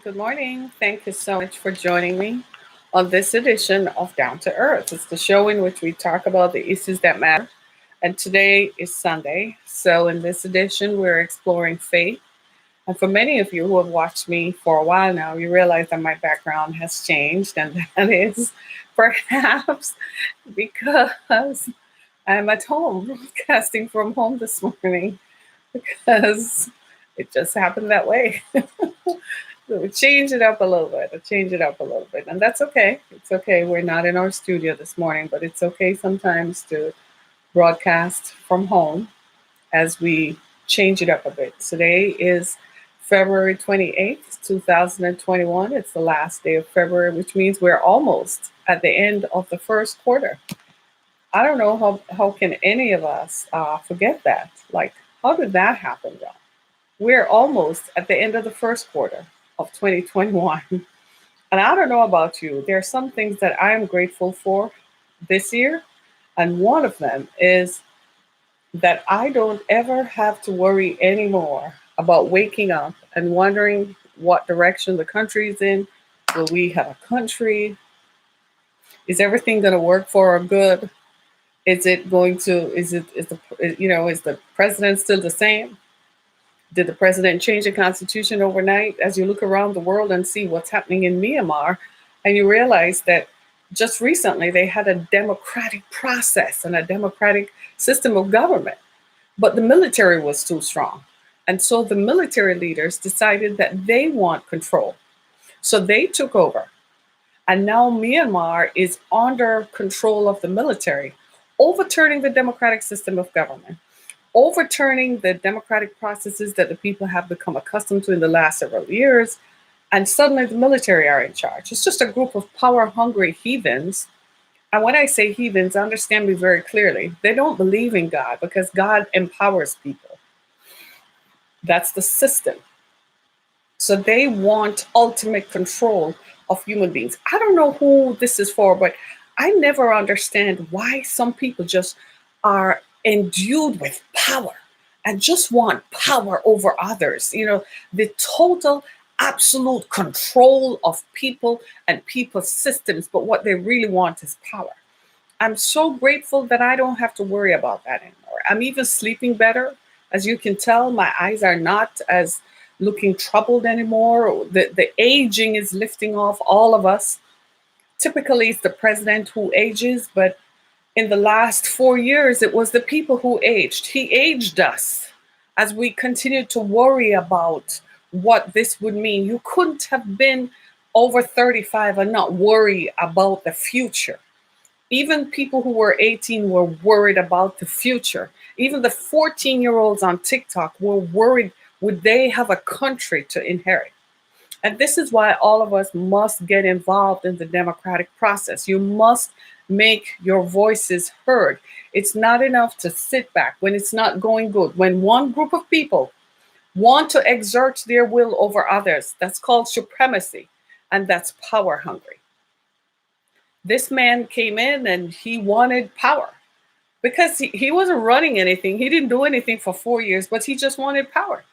Good morning. Thank you so much for joining me on this edition of Down to Earth. It's the show in which we talk about the issues that matter. And today is Sunday. So, in this edition, we're exploring faith. And for many of you who have watched me for a while now, you realize that my background has changed. And that is perhaps because I'm at home, broadcasting from home this morning, because it just happened that way. So we change it up a little bit. Change it up a little bit, and that's okay. It's okay. We're not in our studio this morning, but it's okay sometimes to broadcast from home as we change it up a bit. Today is February 28th, 2021. It's the last day of February, which means we're almost at the end of the first quarter. I don't know how can any of us forget that. Like, how did that happen, John? We're almost at the end of the first quarter of 2021. And I don't know about you, there are some things that I am grateful for this year. And one of them is that I don't ever have to worry anymore about waking up and wondering what direction the country is in. Will we have a country? Is everything going to work for our good? Is it going to, is the president still the same? Did the president change the constitution overnight? As you look around the world and see what's happening in Myanmar, and you realize that just recently they had a democratic process and a democratic system of government, but the military was too strong. And so the military leaders decided that they want control. So they took over. And now Myanmar is under control of the military, overturning the democratic system of government, overturning the democratic processes that the people have become accustomed to in the last several years. And suddenly the military are in charge. It's just a group of power hungry heathens. And when I say heathens, understand me very clearly. They don't believe in God because God empowers people. That's the system. So they want ultimate control of human beings. I don't know who this is for, but I never understand why some people just are endued with power and just want power over others. The total, absolute control of people and people's systems, but what they really want is power. I'm so grateful that I don't have to worry about that anymore. I'm even sleeping better. As you can tell, my eyes are not as looking troubled anymore. The aging is lifting off all of us. Typically, it's the president who ages, but in the last 4 years, it was the people who aged. He aged us as we continued to worry about what this would mean. You couldn't have been over 35 and not worry about the future. Even people who were 18 were worried about the future. Even the 14-year-olds on TikTok were worried, would they have a country to inherit? And this is why all of us must get involved in the democratic process. You must make your voices heard. It's not enough to sit back when it's not going good. When one group of people want to exert their will over others, that's called supremacy, and that's power hungry. This man came in and he wanted power because he wasn't running anything. He didn't do anything for 4 years, but he just wanted power.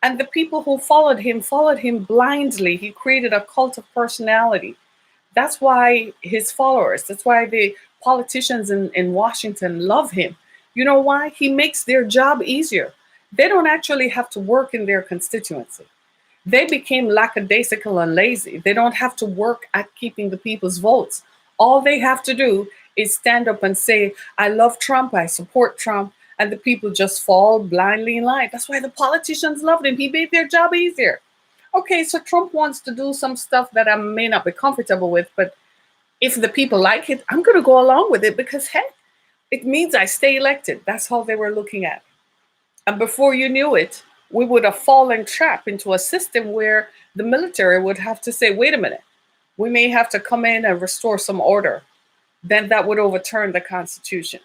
And the people who followed him blindly. He created a cult of personality. That's why his followers, that's why the politicians in Washington love him. You know why? He makes their job easier. They don't actually have to work in their constituency. They became lackadaisical and lazy. They don't have to work at keeping the people's votes. All they have to do is stand up and say, I love Trump, I support Trump, and the people just fall blindly in line. That's why the politicians loved him. He made their job easier. Okay, so Trump wants to do some stuff that I may not be comfortable with, but if the people like it, I'm going to go along with it because, heck, it means I stay elected. That's how they were looking at it. And before you knew it, we would have fallen trap into a system where the military would have to say, wait a minute, we may have to come in and restore some order. Then that would overturn the Constitution.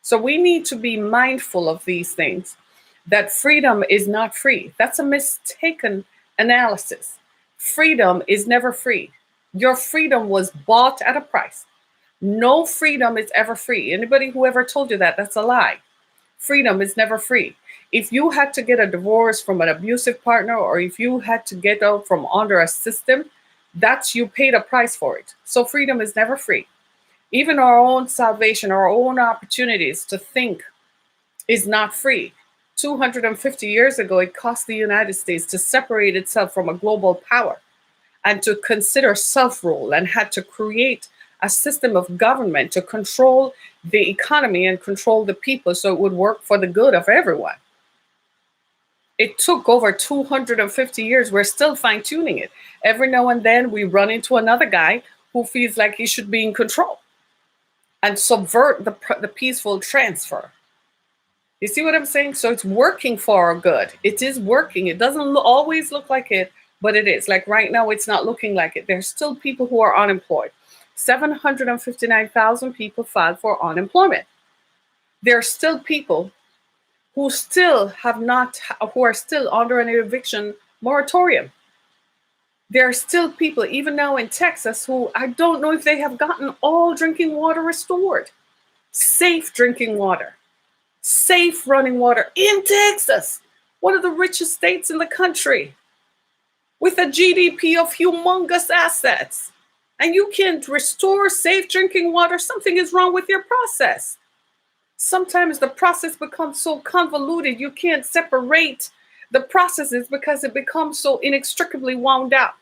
So we need to be mindful of these things, that freedom is not free. That's a mistaken analysis. Freedom is never free. Your freedom was bought at a price. No freedom is ever free. Anybody who ever told you that, that's a lie. Freedom is never free. If you had to get a divorce from an abusive partner, or if you had to get out from under a system, that's you paid a price for it. So freedom is never free. Even our own salvation, our own opportunities to think is not free. 250 years ago, it cost the United States to separate itself from a global power and to consider self rule, and had to create a system of government to control the economy and control the people so it would work for the good of everyone. It took over 250 years. We're still fine tuning it. Every now and then we run into another guy who feels like he should be in control and subvert the peaceful transfer. You see what I'm saying? So it's working for our good. It is working. It doesn't always look like it, but it is. Like right now, it's not looking like it. There's still people who are unemployed. 759,000 people filed for unemployment. There are still people who still have not, who are still under an eviction moratorium. There are still people, even now in Texas, who I don't know if they have gotten all drinking water restored. Safe drinking water, safe running water in Texas, one of the richest states in the country, with a GDP of humongous assets. And you can't restore safe drinking water. Something is wrong with your process. Sometimes the process becomes so convoluted you can't separate the processes because it becomes so inextricably wound up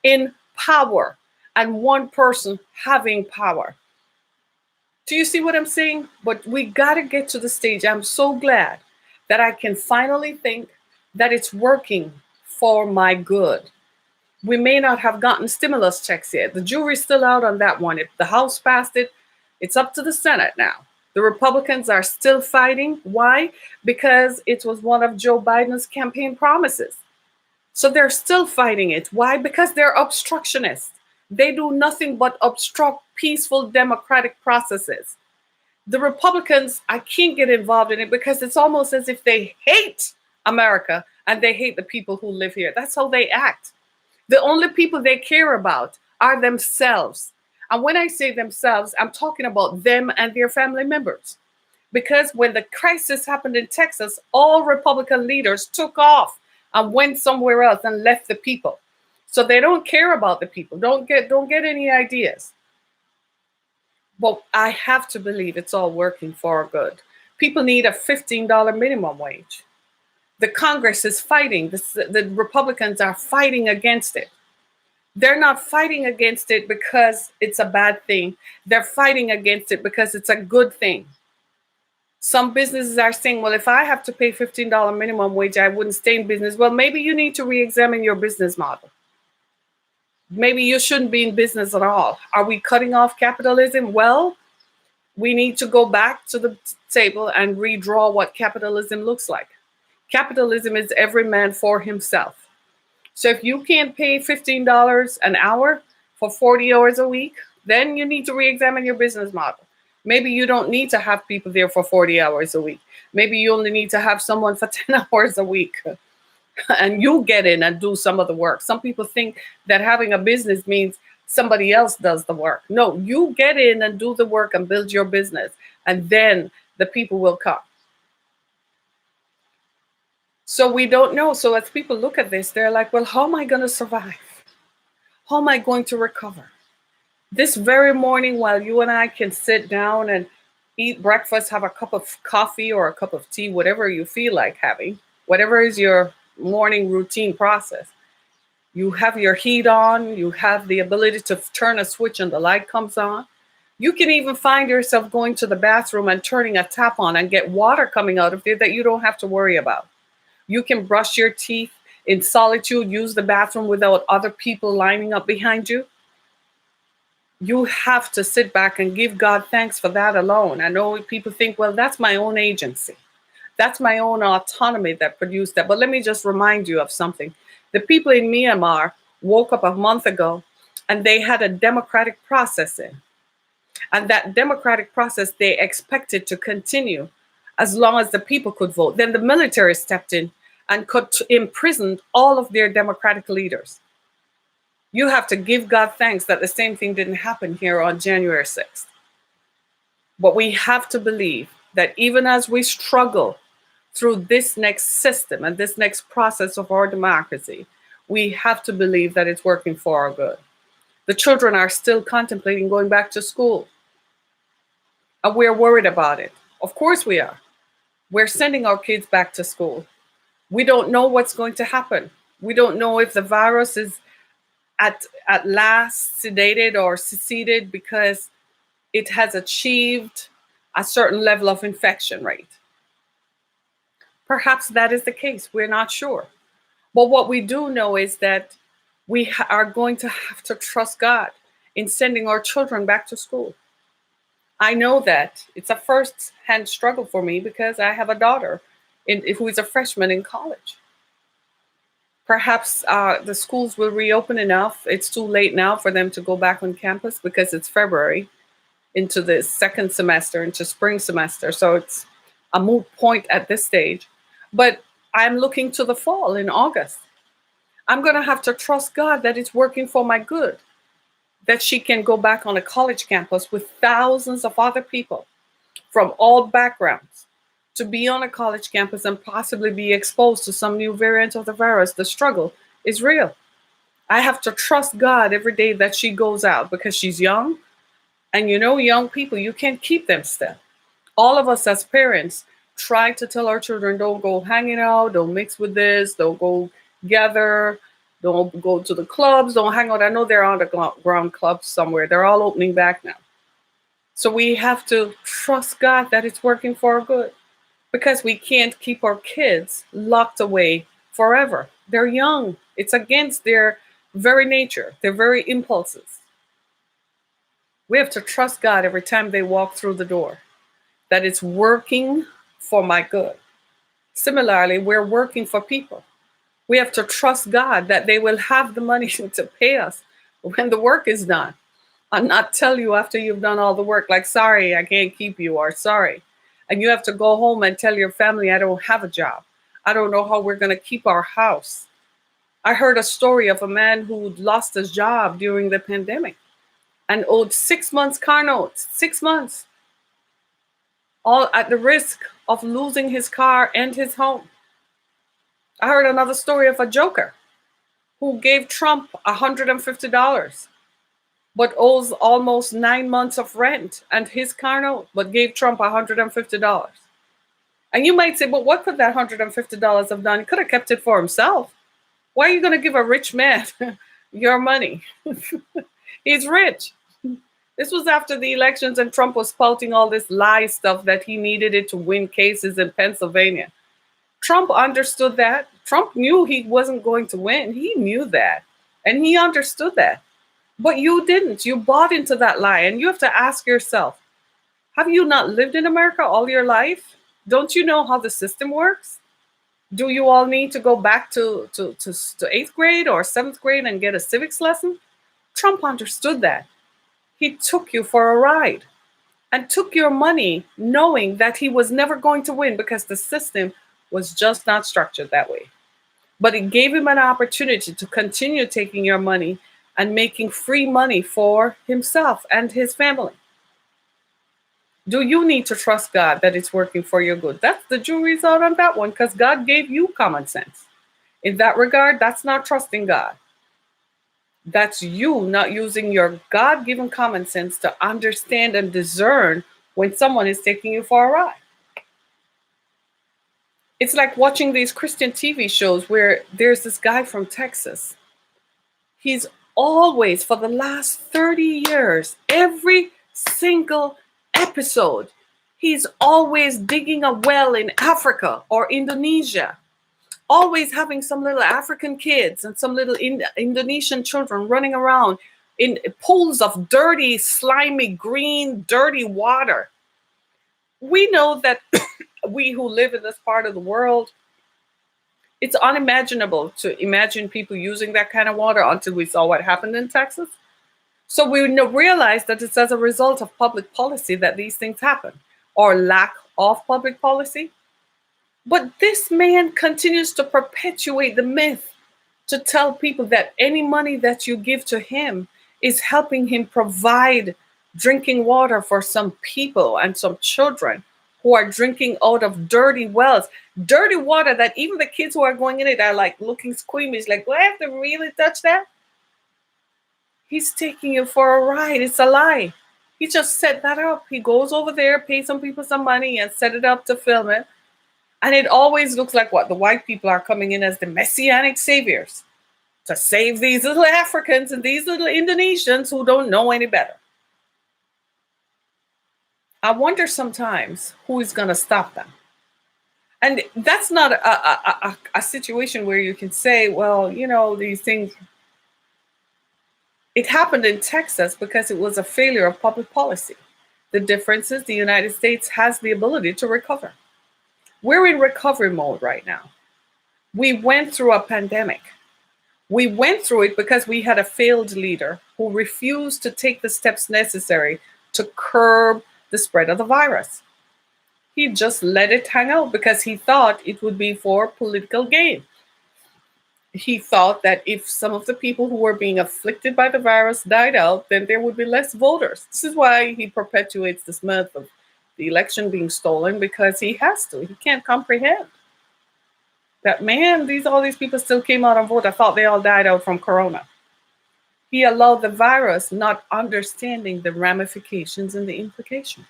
in power and one person having power. Do you see what I'm saying? But we got to get to the stage. I'm so glad that I can finally think that it's working for my good. We may not have gotten stimulus checks yet. The jury's still out on that one. If the House passed it, it's up to the Senate now. The Republicans are still fighting. Why? Because it was one of Joe Biden's campaign promises. So they're still fighting it. Why? Because they're obstructionists. They do nothing but obstruct peaceful democratic processes. The Republicans, I can't get involved in it because it's almost as if they hate America and they hate the people who live here. That's how they act. The only people they care about are themselves. And when I say themselves, I'm talking about them and their family members. Because when the crisis happened in Texas, all Republican leaders took off and went somewhere else and left the people. So they don't care about the people. Don't get any ideas. But I have to believe it's all working for our good. People need a $15 minimum wage. The Congress is fighting. The Republicans are fighting against it. They're not fighting against it because it's a bad thing. They're fighting against it because it's a good thing. Some businesses are saying, well, if I have to pay $15 minimum wage, I wouldn't stay in business. Well, maybe you need to re-examine your business model. Maybe you shouldn't be in business at all. Are we cutting off capitalism? Well, we need to go back to the table and redraw what capitalism looks like. Capitalism is every man for himself. So if you can't pay $15 an hour for 40 hours a week, then you need to re-examine your business model. Maybe you don't need to have people there for 40 hours a week. Maybe you only need to have someone for 10 hours a week and you get in and do some of the work. Some people think that having a business means somebody else does the work. No, you get in and do the work and build your business, and then the people will come. So we don't know. So as people look at this, they're like, well, how am I going to survive? How am I going to recover? This very morning, while you and I can sit down and eat breakfast, have a cup of coffee or a cup of tea, whatever you feel like having, whatever is your morning routine process, you have your heat on, you have the ability to turn a switch and the light comes on. You can even find yourself going to the bathroom and turning a tap on and get water coming out of there that you don't have to worry about. You can brush your teeth in solitude, use the bathroom without other people lining up behind you. You have to sit back and give God thanks for that alone. I know people think, well, that's my own agency. That's my own autonomy that produced that. But let me just remind you of something. The people in Myanmar woke up a month ago and they had a democratic process in. And that democratic process they expected to continue as long as the people could vote. Then the military stepped in and imprisoned all of their democratic leaders. You have to give God thanks that the same thing didn't happen here on January 6th. But we have to believe that even as we struggle through this next system and this next process of our democracy, we have to believe that it's working for our good. The children are still contemplating going back to school, and we're worried about it. Of course, we are. We're sending our kids back to school. We don't know what's going to happen. We don't know if the virus is at last sedated or seceded because it has achieved a certain level of infection rate. Perhaps that is the case. We're not sure. But what we do know is that we are going to have to trust God in sending our children back to school. I know that it's a first-hand struggle for me because I have a daughter who is a freshman in college. Perhaps the schools will reopen enough. It's too late now for them to go back on campus because it's February into the second semester, into spring semester. So it's a moot point at this stage. But I'm looking to the fall in August. I'm going to have to trust God that it's working for my good, that she can go back on a college campus with thousands of other people from all backgrounds to be on a college campus and possibly be exposed to some new variant of the virus. The struggle is real. I have to trust God every day that she goes out because she's young. And you know, young people, you can't keep them still. All of us as parents try to tell our children, don't go hanging out, don't mix with this, don't go gather, don't go to the clubs, don't hang out. I know they're underground clubs somewhere. They're all opening back now. So we have to trust God that it's working for our good because we can't keep our kids locked away forever. They're young. It's against their very nature, their very impulses. We have to trust God every time they walk through the door, that it's working for my good. Similarly, we're working for people. We have to trust God that they will have the money to pay us when the work is done, and not tell you after you've done all the work, like, sorry, I can't keep you, or sorry. And you have to go home and tell your family, I don't have a job. I don't know how we're going to keep our house. I heard a story of a man who lost his job during the pandemic and owed 6 months car notes, 6 months, all at the risk of losing his car and his home. I heard another story of a joker who gave Trump $150, but owes almost 9 months of rent and his car note, but gave Trump $150. And you might say, but what could that $150 have done? He could have kept it for himself. Why are you going to give a rich man your money? He's rich. This was after the elections and Trump was spouting all this lie stuff that he needed it to win cases in Pennsylvania. Trump understood that. Trump knew he wasn't going to win. He knew that. And he understood that. But you didn't. You bought into that lie. And you have to ask yourself, have you not lived in America all your life? Don't you know how the system works? Do you all need to go back to 8th grade or 7th grade and get a civics lesson? Trump understood that. He took you for a ride and took your money knowing that he was never going to win because the system was just not structured that way. But it gave him an opportunity to continue taking your money and making free money for himself and his family. Do you need to trust God that it's working for your good? That's the jury's out on that one because God gave you common sense. In that regard, that's not trusting God. That's you not using your God-given common sense to understand and discern when someone is taking you for a ride. It's like watching these Christian TV shows where there's this guy from Texas. He's always, for the last 30 years, every single episode, he's always digging a well in Africa or Indonesia. Always having some little African kids and some little Indonesian children running around in pools of dirty, slimy, green, dirty water. We know that we who live in this part of the world, it's unimaginable to imagine people using that kind of water until we saw what happened in Texas. So we realize that it's as a result of public policy that these things happen, or lack of public policy. But this man continues to perpetuate the myth to tell people that any money that you give to him is helping him provide drinking water for some people and some children who are drinking out of dirty wells, dirty water that even the kids who are going in it are like looking squeamish, like, do I have to really touch that? He's taking you for a ride. It's a lie. He just set that up. He goes over there, pays some people some money, and set it up to film it. And it always looks like what? The white people are coming in as the messianic saviors to save these little Africans and these little Indonesians who don't know any better. I wonder sometimes who is going to stop them. And that's not a situation where you can say, well, you know, these things. It happened in Texas because it was a failure of public policy. The difference is the United States has the ability to recover. We're in recovery mode right now. We went through a pandemic. We went through it because we had a failed leader who refused to take the steps necessary to curb the spread of the virus. He just let it hang out because he thought it would be for political gain. He thought that if some of the people who were being afflicted by the virus died out, then there would be less voters. This is why he perpetuates this myth of the election being stolen, because he has to. He can't comprehend that, man, all these people still came out and voted. I thought they all died out from corona. He allowed the virus, not understanding the ramifications and the implications.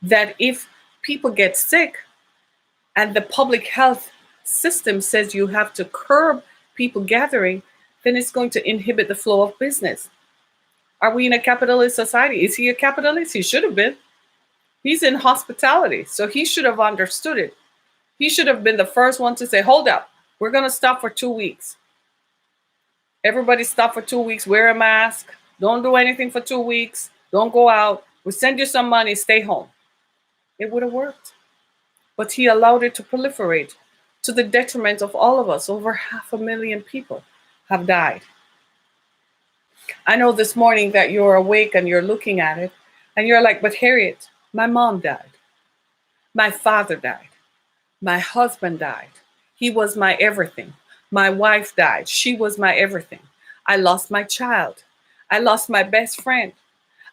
That if people get sick and the public health system says you have to curb people gathering, then it's going to inhibit the flow of business. Are we in a capitalist society? Is he a capitalist? He should have been. He's in hospitality, so he should have understood it. He should have been the first one to say, hold up, we're going to stop for 2 weeks. Everybody stop for 2 weeks, wear a mask, don't do anything for 2 weeks, don't go out, we'll send you some money, stay home. It would have worked. But he allowed it to proliferate to the detriment of all of us. Over 500,000 people have died. I know this morning that you're awake and you're looking at it and you're like, but Harriet, my mom died. My father died. My husband died. He was my everything. My wife died. She was my everything. I lost my child. I lost my best friend.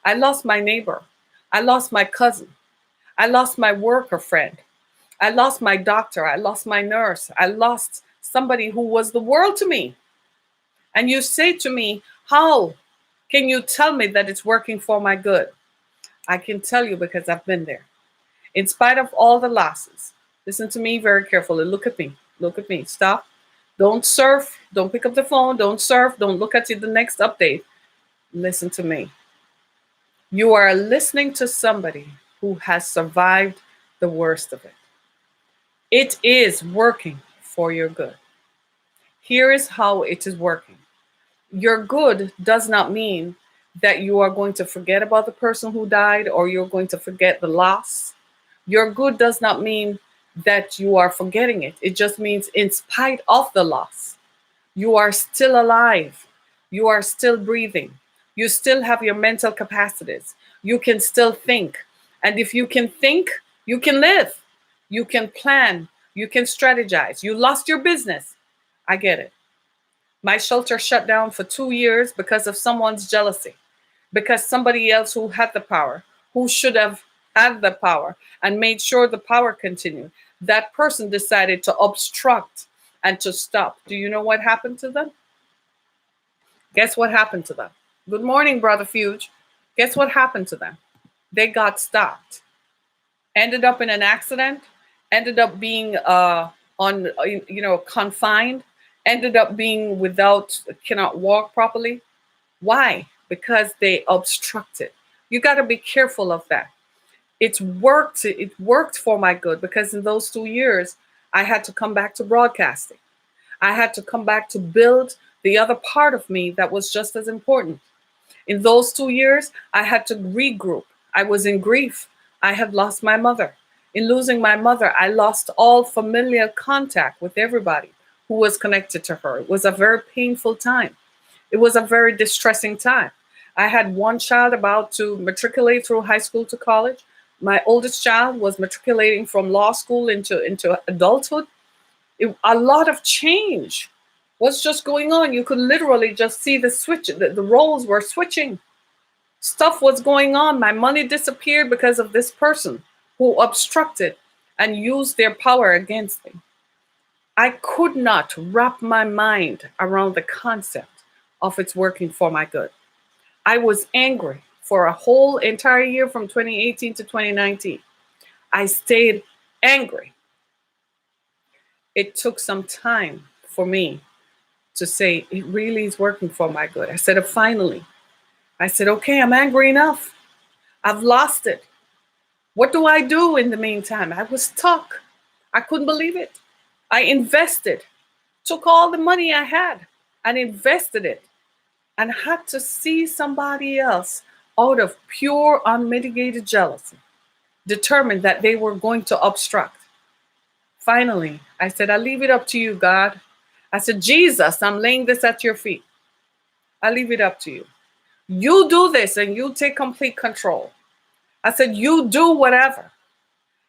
I lost my neighbor. I lost my cousin. I lost my worker friend. I lost my doctor. I lost my nurse. I lost somebody who was the world to me. And you say to me, how can you tell me that it's working for my good? I can tell you because I've been there. In spite of all the losses, listen to me very carefully. Look at me. Look at me. Stop. Don't surf. Don't pick up the phone. Don't surf. Don't look at the next update. Listen to me. You are listening to somebody who has survived the worst of it. It is working for your good. Here is how it is working. Your good does not mean that you are going to forget about the person who died or you're going to forget the loss. Your good does not mean that you are forgetting it. It just means in spite of the loss, you are still alive. You are still breathing. You still have your mental capacities. You can still think. And if you can think, you can live. You can plan. You can strategize. You lost your business. I get it. My shelter shut down for 2 years because of someone's jealousy, because somebody else who had the power, who should have had the power and made sure the power continued, that person decided to obstruct and to stop. Do you know what happened to them? Guess what happened to them? Good morning, Brother Fuge. Guess what happened to them? They got stopped. Ended up in an accident. Ended up being confined. Ended up being cannot walk properly. Why? Because they obstructed. You got to be careful of that. It worked for my good because in those 2 years, I had to come back to broadcasting. I had to come back to build the other part of me that was just as important. In those 2 years, I had to regroup. I was in grief. I had lost my mother. In losing my mother, I lost all familiar contact with everybody who was connected to her. It was a very painful time. It was a very distressing time. I had one child about to matriculate through high school to college. My oldest child was matriculating from law school into adulthood. A lot of change was just going on. You could literally just see the switch. The roles were switching. Stuff was going on. My money disappeared because of this person. who obstructed and used their power against me. I could not wrap my mind around the concept of it's working for my good. I was angry for a whole entire year from 2018 to 2019. I stayed angry. It took some time for me to say, it really is working for my good. I said, finally, I said, okay, I'm angry enough. I've lost it. What do I do in the meantime? I was stuck. I couldn't believe it. I invested, took all the money I had and invested it, and had to see somebody else out of pure unmitigated jealousy, determined that they were going to obstruct. Finally, I said, I leave it up to you, God. I said, Jesus, I'm laying this at your feet. I leave it up to you. You do this and you take complete control. I said, you do whatever,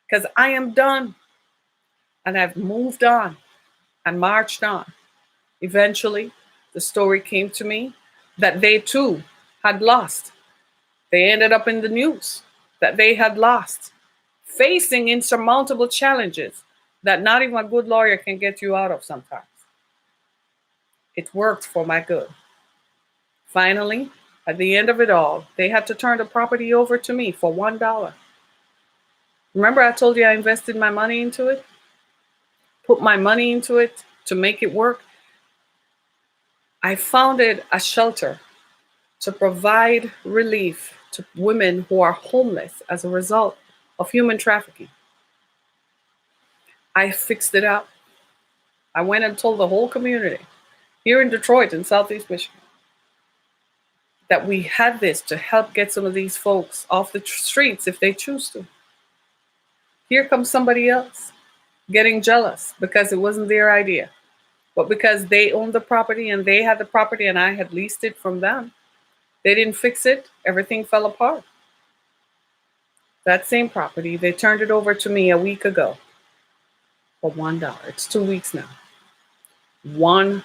because I am done. And I've moved on and marched on. Eventually, the story came to me that they too had lost. They ended up in the news that they had lost, facing insurmountable challenges that not even a good lawyer can get you out of sometimes. It worked for my good. Finally, at the end of it all, they had to turn the property over to me for $1. Remember I told you I invested my money into it? Put my money into it to make it work? I founded a shelter to provide relief to women who are homeless as a result of human trafficking. I fixed it up. I went and told the whole community here in Detroit in Southeast Michigan that we had this to help get some of these folks off the streets if they choose to. Here comes somebody else getting jealous because it wasn't their idea, but because they owned the property and they had the property and I had leased it from them. They didn't fix it. Everything fell apart. That same property, they turned it over to me a week ago for $1. It's 2 weeks now. $1.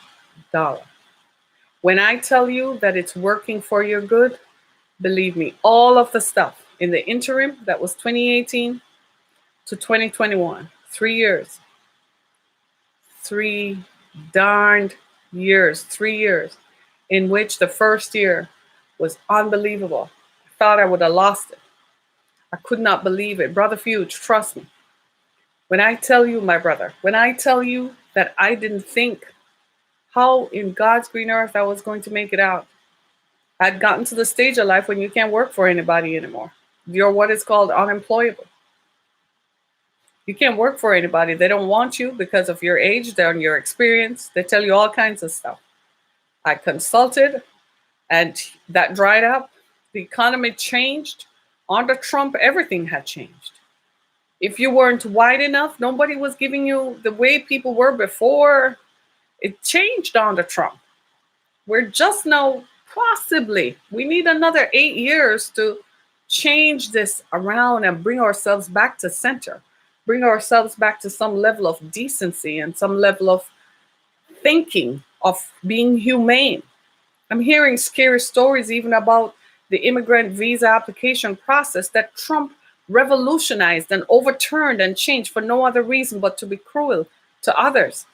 When I tell you that it's working for your good, believe me, all of the stuff in the interim, that was 2018 to 2021, 3 years, 3 darned years, 3 years, in which the first year was unbelievable. I thought I would have lost it. I could not believe it. Brother Fuge, trust me. When I tell you, my brother, when I tell you that I didn't think how in God's green earth I was going to make it out. I'd gotten to the stage of life when you can't work for anybody anymore. You're what is called unemployable. You can't work for anybody. They don't want you because of your age, they're on your experience. They tell you all kinds of stuff. I consulted and that dried up. The economy changed. Under Trump, everything had changed. If you weren't wide enough, nobody was giving you the way people were before. It changed under Trump. We're just now possibly, we need another 8 years to change this around and bring ourselves back to center, bring ourselves back to some level of decency and some level of thinking, of being humane. I'm hearing scary stories even about the immigrant visa application process that Trump revolutionized and overturned and changed for no other reason but to be cruel to others.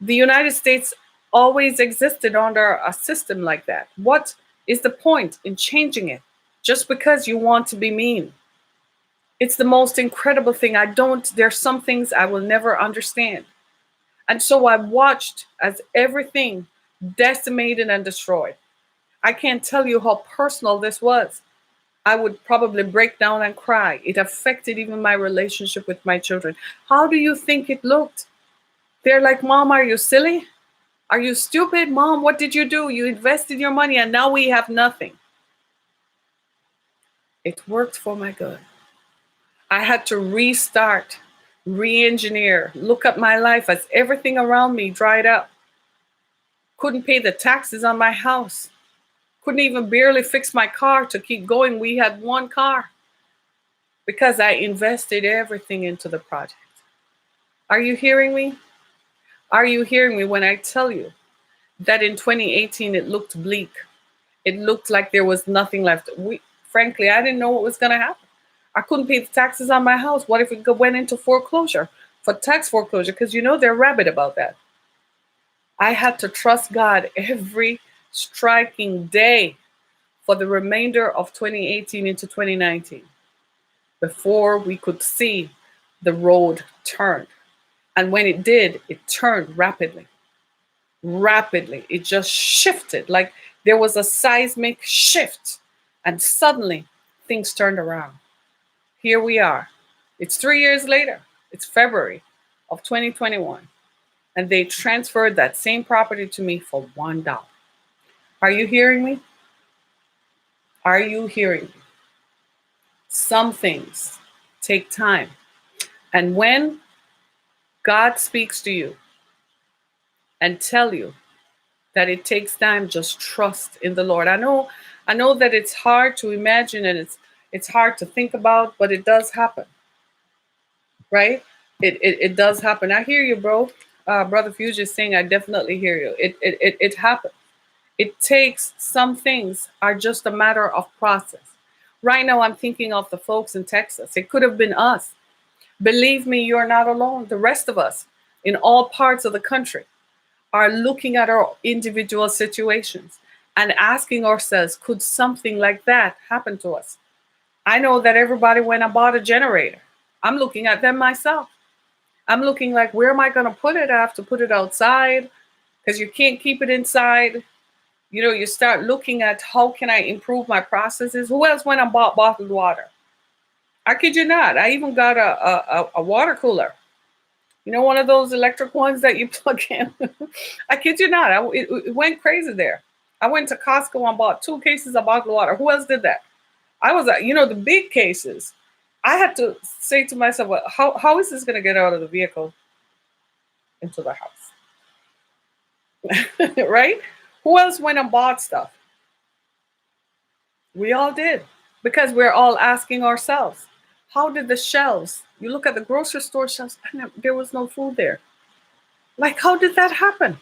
The United States always existed under a system like that. What is the point in changing it just because you want to be mean? It's the most incredible thing. There's some things I will never understand. And so I watched as everything decimated and destroyed. I can't tell you how personal this was. I would probably break down and cry. It affected even my relationship with my children. How do you think it looked? They're like, Mom, are you silly? Are you stupid? Mom, what did you do? You invested your money and now we have nothing. It worked for my good. I had to restart, re-engineer, look at my life as everything around me dried up. Couldn't pay the taxes on my house. Couldn't even barely fix my car to keep going. We had one car because I invested everything into the project. Are you hearing me? Are you hearing me when I tell you that in 2018 it looked bleak? It looked like there was nothing left. Frankly, I didn't know what was going to happen. I couldn't pay the taxes on my house. What if it went into foreclosure, for tax foreclosure? Because they're rabid about that. I had to trust God every striking day for the remainder of 2018 into 2019 before we could see the road turn. And when it did, it turned rapidly. Rapidly. It just shifted like there was a seismic shift. And suddenly things turned around. Here we are. It's 3 years later. It's February of 2021. And they transferred that same property to me for $1. Are you hearing me? Are you hearing me? Some things take time. And when God speaks to you and tell you that it takes time, just trust in the Lord. I know that it's hard to imagine and it's hard to think about, but it does happen. Right? It does happen. I hear you, bro. Brother Fuge is saying I definitely hear you. It happens. It takes, some things are just a matter of process. Right now I'm thinking of the folks in Texas. It could have been us. Believe me, you're not alone. The rest of us in all parts of the country are looking at our individual situations and asking ourselves, could something like that happen to us? I know that everybody went and bought a generator. I'm looking at them myself. I'm looking like, where am I going to put it? I have to put it outside because you can't keep it inside. You start looking at how can I improve my processes? Who else went and bought bottled water? I kid you not. I even got a water cooler. One of those electric ones that you plug in. I kid you not. It went crazy there. I went to Costco and bought 2 cases of bottled water. Who else did that? I was, the big cases. I had to say to myself, well, how is this going to get out of the vehicle into the house? Right? Who else went and bought stuff? We all did, because we're all asking ourselves, how did the shelves, you look at the grocery store shelves, and there was no food there. Like, how did that happen?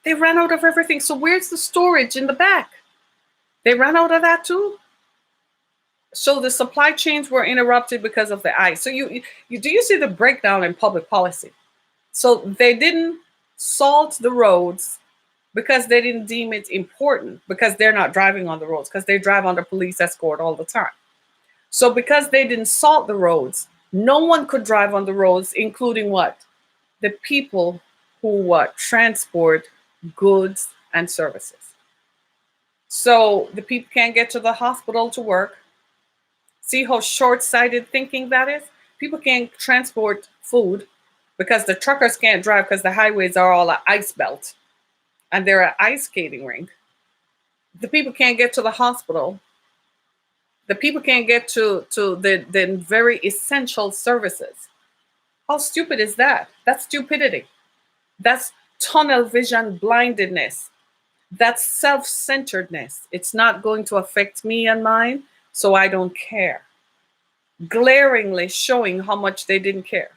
They ran out of everything. So where's the storage in the back? They ran out of that too. So the supply chains were interrupted because of the ice. So do you see the breakdown in public policy? So they didn't salt the roads because they didn't deem it important, because they're not driving on the roads, because they drive under police escort all the time. So because they didn't salt the roads, no one could drive on the roads, including what? The people who transport goods and services. So the people can't get to the hospital to work. See how short-sighted thinking that is? People can't transport food because the truckers can't drive because the highways are all an ice belt and they're an ice skating rink. The people can't get to the hospital. The people can't get to the very essential services. How stupid is that? That's stupidity. That's tunnel vision blindedness. That's self-centeredness. It's not going to affect me and mine, so I don't care. Glaringly showing how much they didn't care.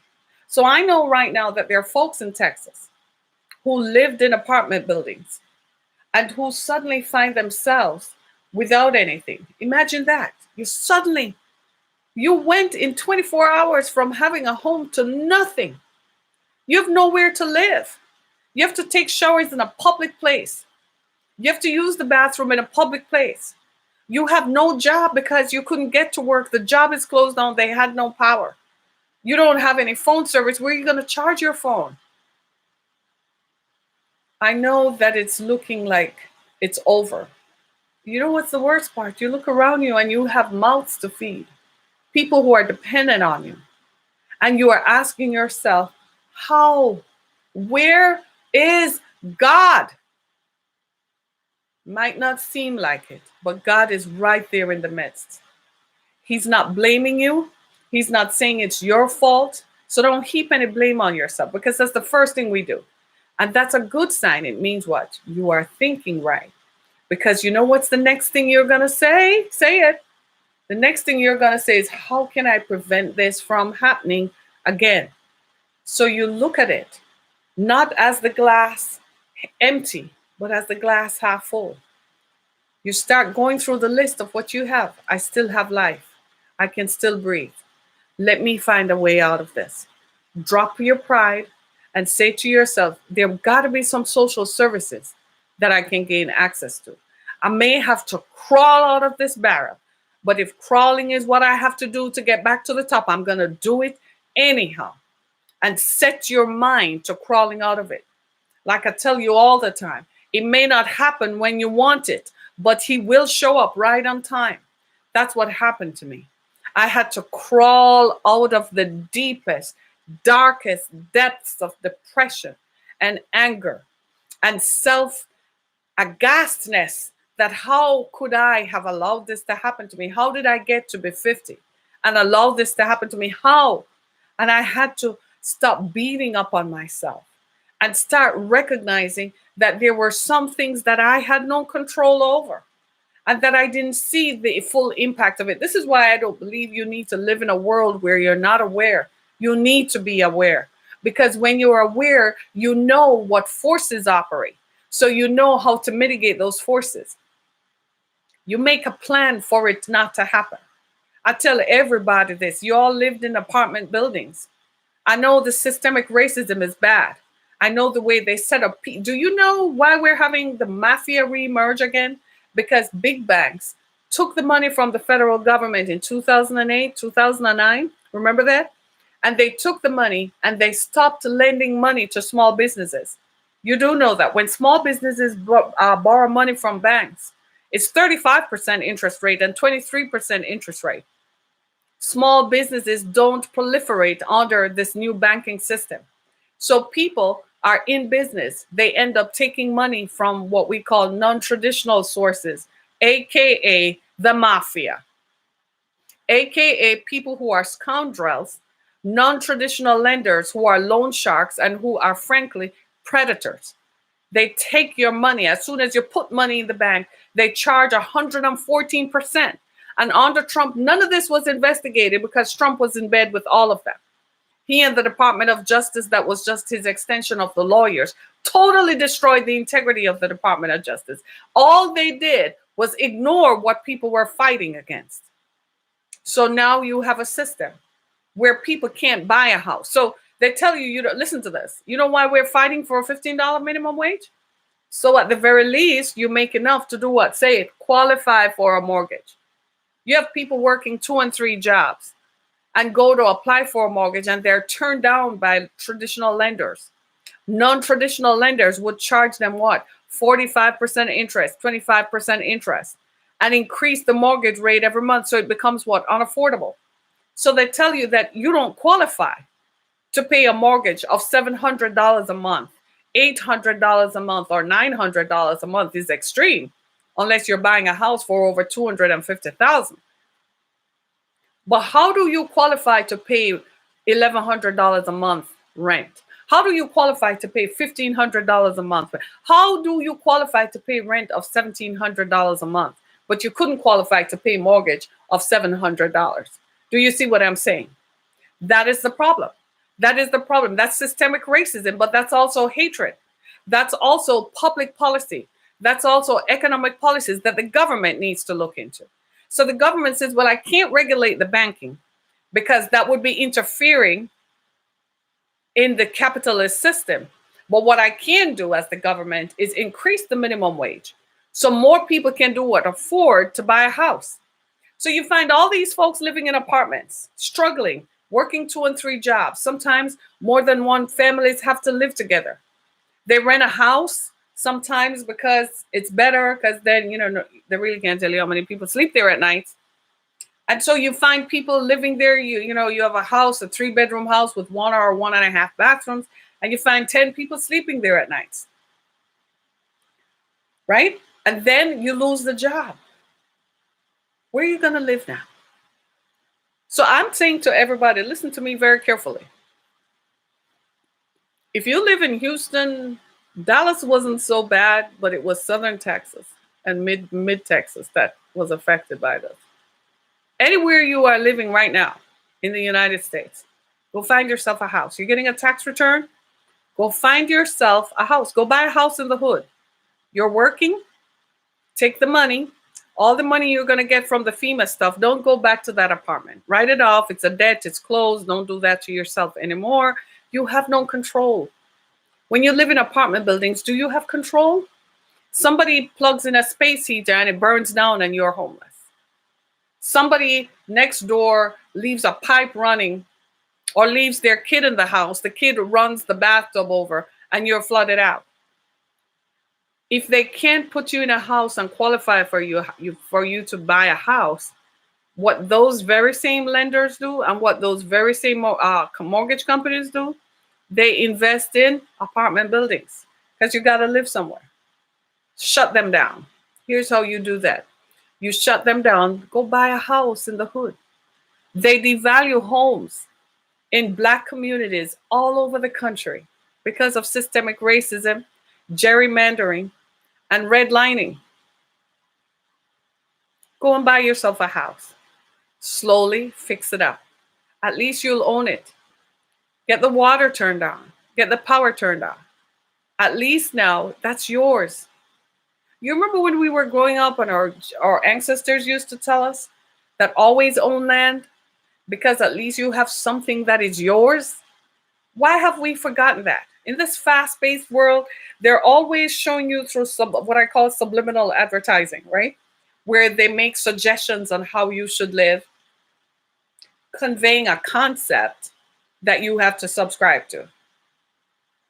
So I know right now that there are folks in Texas who lived in apartment buildings and who suddenly find themselves without anything. Imagine that. You went in 24 hours from having a home to nothing. You have nowhere to live. You have to take showers in a public place. You have to use the bathroom in a public place. You have no job because you couldn't get to work. The job is closed down. They had no power. You don't have any phone service. Where are you going to charge your phone? I know that it's looking like it's over. You know what's the worst part? You look around you and you have mouths to feed. People who are dependent on you. And you are asking yourself, how? Where is God? Might not seem like it, but God is right there in the midst. He's not blaming you. He's not saying it's your fault. So don't heap any blame on yourself, because that's the first thing we do. And that's a good sign. It means what? You are thinking right. Because you know what's the next thing you're going to say? Say it. The next thing you're going to say is, how can I prevent this from happening again? So you look at it, not as the glass empty, but as the glass half full. You start going through the list of what you have. I still have life. I can still breathe. Let me find a way out of this. Drop your pride and say to yourself, there got to be some social services that I can gain access to. I may have to crawl out of this barrel, but if crawling is what I have to do to get back to the top, I'm going to do it anyhow. And set your mind to crawling out of it. Like I tell you all the time, it may not happen when you want it, but he will show up right on time. That's what happened to me. I had to crawl out of the deepest, darkest depths of depression and anger and self aghastness that how could I have allowed this to happen to me? How did I get to be 50 and allow this to happen to me? How? And I had to stop beating up on myself and start recognizing that there were some things that I had no control over and that I didn't see the full impact of it. This is why I don't believe you need to live in a world where you're not aware. You need to be aware, because when you're aware, you know what forces operate. So you know how to mitigate those forces. You make a plan for it not to happen. I tell everybody this. You all lived in apartment buildings. I know the systemic racism is bad. I know the way they set up. Do you know why we're having the mafia reemerge again? Because big banks took the money from the federal government in 2008, 2009. Remember that? And they took the money and they stopped lending money to small businesses. You do know that when small businesses borrow money from banks, it's 35% interest rate and 23% interest rate. Small businesses don't proliferate under this new banking system. So people are in business. They end up taking money from what we call non-traditional sources, AKA the mafia, AKA people who are scoundrels, non-traditional lenders who are loan sharks and who are frankly predators. They take your money. As soon as you put money in the bank, they charge 114%. And under Trump, none of this was investigated because Trump was in bed with all of them. He and the Department of Justice, that was just his extension of the lawyers, totally destroyed the integrity of the Department of Justice. All they did was ignore what people were fighting against. So now you have a system where people can't buy a house. So they tell you, listen to this. You know why we're fighting for a $15 minimum wage? So at the very least, you make enough to do what? Say it, qualify for a mortgage. You have people working 2 and 3 jobs and go to apply for a mortgage and they're turned down by traditional lenders. Non-traditional lenders would charge them what? 45% interest, 25% interest, and increase the mortgage rate every month. So it becomes what? Unaffordable. So they tell you that you don't qualify to pay a mortgage of $700 a month, $800 a month, or $900 a month is extreme, unless you're buying a house for over $250,000. But how do you qualify to pay $1,100 a month rent? How do you qualify to pay $1,500 a month? How do you qualify to pay rent of $1,700 a month, but you couldn't qualify to pay mortgage of $700? Do you see what I'm saying? That is the problem. That is the problem. That's systemic racism, but that's also hatred. That's also public policy. That's also economic policies that the government needs to look into. So the government says, well, I can't regulate the banking because that would be interfering in the capitalist system. But what I can do as the government is increase the minimum wage so more people can do what? Afford to buy a house. So you find all these folks living in apartments, struggling, working 2 and 3 jobs. Sometimes more than one families have to live together. They rent a house sometimes because it's better, because then, they really can't tell you how many people sleep there at night. And so you find people living there. You have a house, a 3-bedroom house with 1 or 1.5 bathrooms, and you find 10 people sleeping there at night. Right? And then you lose the job. Where are you going to live now? So I'm saying to everybody, listen to me very carefully. If you live in Houston, Dallas wasn't so bad, but it was southern Texas and mid Texas that was affected by this. Anywhere you are living right now in the United States, go find yourself a house. You're getting a tax return? Go find yourself a house. Go buy a house in the hood. You're working, take the money, All the money you're going to get from the FEMA stuff, don't go back to that apartment. Write it off. It's a debt. It's closed. Don't do that to yourself anymore. You have no control. When you live in apartment buildings, do you have control? Somebody plugs in a space heater and it burns down and you're homeless. Somebody next door leaves a pipe running or leaves their kid in the house. The kid runs the bathtub over and you're flooded out. If they can't put you in a house and qualify for you to buy a house, what those very same lenders do and what those very same mortgage companies do, they invest in apartment buildings because you got to live somewhere. Shut them down. Here's how you do that. You shut them down, go buy a house in the hood. They devalue homes in Black communities all over the country because of systemic racism, gerrymandering, and redlining. Go and buy yourself a house. Slowly fix it up. At least you'll own it. Get the water turned on. Get the power turned on. At least now that's yours. You remember when we were growing up and our ancestors used to tell us that always own land because at least you have something that is yours? Why have we forgotten that? In this fast-paced world, they're always showing you through what I call subliminal advertising, right? Where they make suggestions on how you should live, conveying a concept that you have to subscribe to.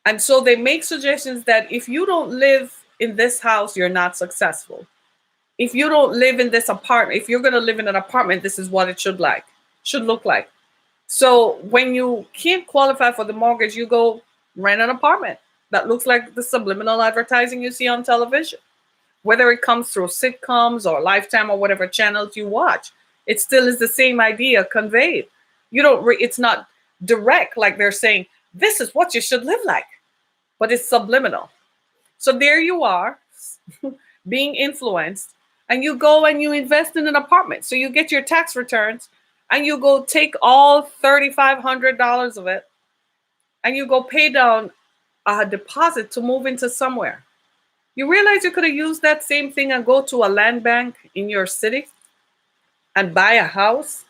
And so they make suggestions that if you don't live in this house, you're not successful. If you don't live in this apartment, if you're going to live in an apartment, this is what it should look like. So when you can't qualify for the mortgage, you go rent an apartment that looks like the subliminal advertising you see on television. Whether it comes through sitcoms or Lifetime or whatever channels you watch, it still is the same idea conveyed. It's not direct like they're saying, this is what you should live like, but it's subliminal. So there you are being influenced and you go and you invest in an apartment. So you get your tax returns and you go take all $3,500 of it and you go pay down a deposit to move into somewhere. You realize you could have used that same thing and go to a land bank in your city and buy a house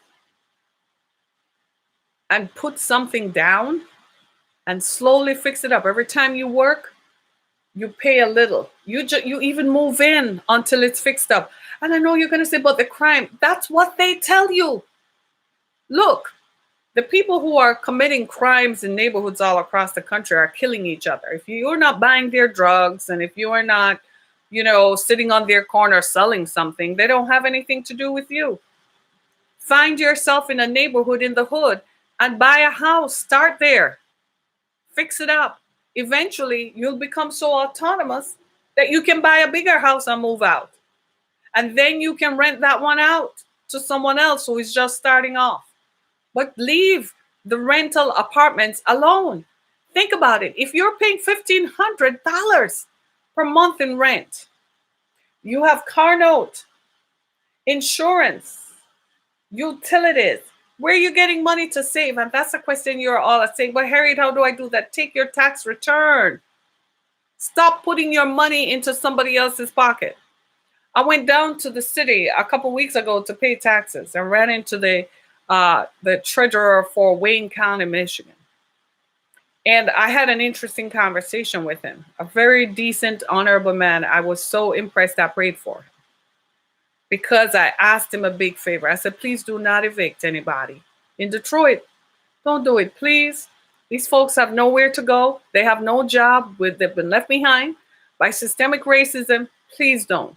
and put something down and slowly fix it up. Every time you work, you pay a little. You even move in until it's fixed up. And I know you're going to say, but the crime, that's what they tell you. Look, the people who are committing crimes in neighborhoods all across the country are killing each other. If you're not buying their drugs and if you are not, sitting on their corner selling something, they don't have anything to do with you. Find yourself in a neighborhood in the hood and buy a house. Start there. Fix it up. Eventually, you'll become so autonomous that you can buy a bigger house and move out. And then you can rent that one out to someone else who is just starting off. But leave the rental apartments alone. Think about it. If you're paying $1,500 per month in rent, you have car note, insurance, utilities. Where are you getting money to save? And that's a question you're all saying, but Harriet, how do I do that? Take your tax return. Stop putting your money into somebody else's pocket. I went down to the city a couple weeks ago to pay taxes and ran into the treasurer for Wayne County, Michigan. And I had an interesting conversation with him. A very decent, honorable man. I was so impressed. I prayed for him. Because I asked him a big favor. I said, please do not evict anybody in Detroit. Don't do it, please. These folks have nowhere to go. They have no job. They've been left behind by systemic racism. Please don't.